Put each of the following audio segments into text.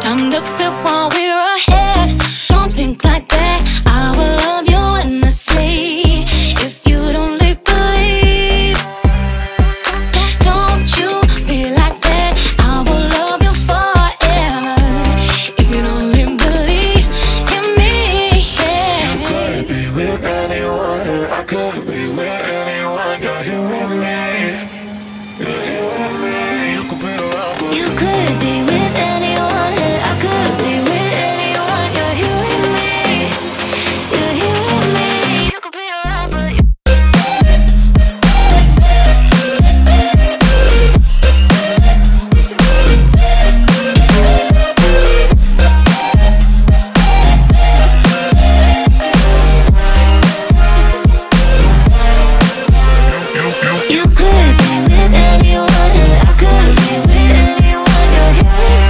time to quit while we're ahead. Don't think like that, I will love you endlessly. If you don't believe, don't you be like that, I will love you forever. If you don't believe in me, yeah. You could be with anyone, I could be with anyone. You're here with me, you're here with me. You could be around, but You could be with anyone, I could be with anyone. You're here with me, you're here with me. You could be around, but you could be with anyone, I could be with anyone. You're here with me,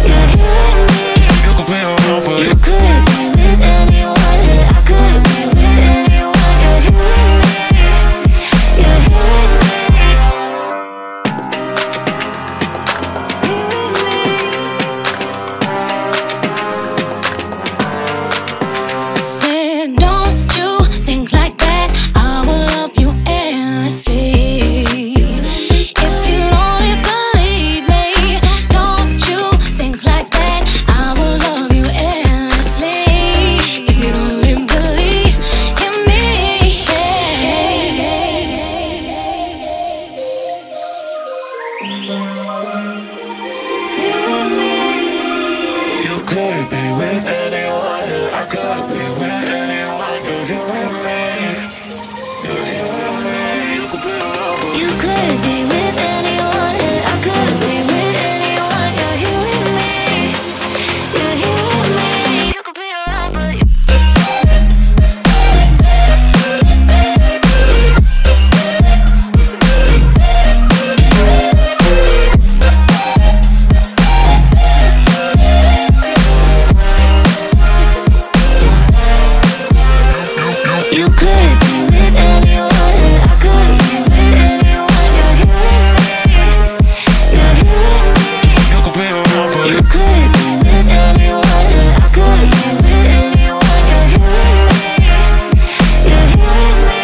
you're here with me. you could be around, but You could be with anyone, I could be with anyone. You're here with me, you're here with me. Said, don't you think like that, I will love you endlessly. If you only believe me, don't you think like that, I will love you endlessly. If you only believe in me, you could be with anyone, I could be with anyone. You're here with me, you're here with me. You could be around, but you could be with anyone, I could be with anyone. You're here with me, you're here with me. You could be around, but you could be with anyone, I could be with anyone. You're here with me, you're here with me. you could be around, but You could be with anyone, I could be with anyone. You're here with me, you're here with me.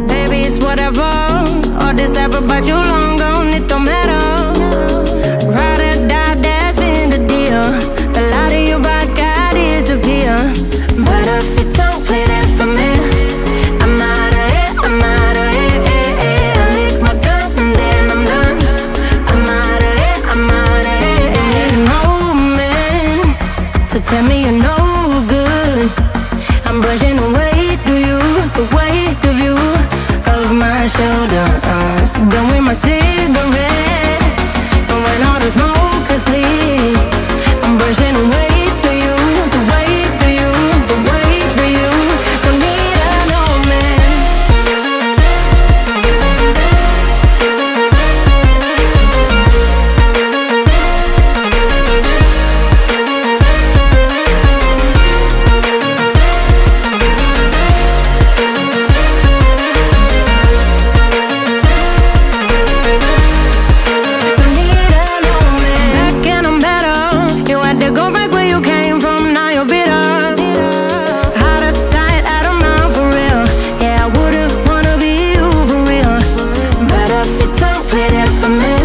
Baby, it's whatever. All this ever, but you long gone, it don't matter. Ride or die, that's been the deal. The light of your back, I disappear. But if you don't play that for me, I'm out of it, I'm out of it. I lick my gun and then I'm done. I'm out of it, I'm out of it. Ain't no man to tell me you're no good. I'm brushing the weight of you, the weight of you, of my shoulders. Done with my cigarette, and when all the smoke is clear, I'm brushing the weight of you, the weight of you, the weight of you. Don't need a no man. Don't need a no man. Back and I'm better. You had to go back where you came from, now you're bitter. Out of sight, out of mind for real. Yeah, I wouldn't wanna be you for real. But if you don't play that for me,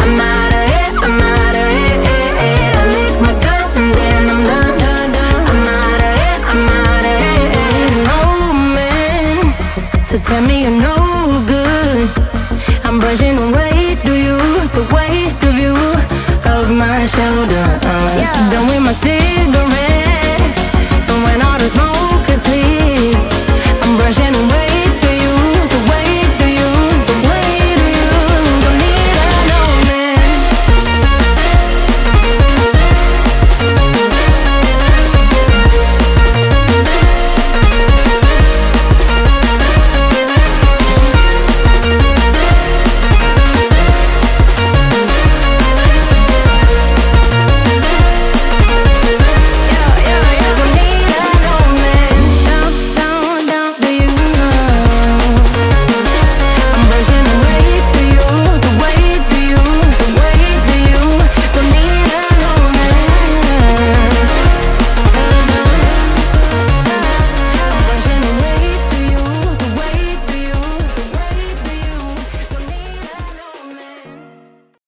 I'm out of it, I'm out of it. I lick my gun and then I'm done. I'm out of it, I'm out of it. Ain't no man to tell me you're no good. I'm brushing the weight of you, the weight of you, of my shoulders. Done with my cigarette, and when all the smoke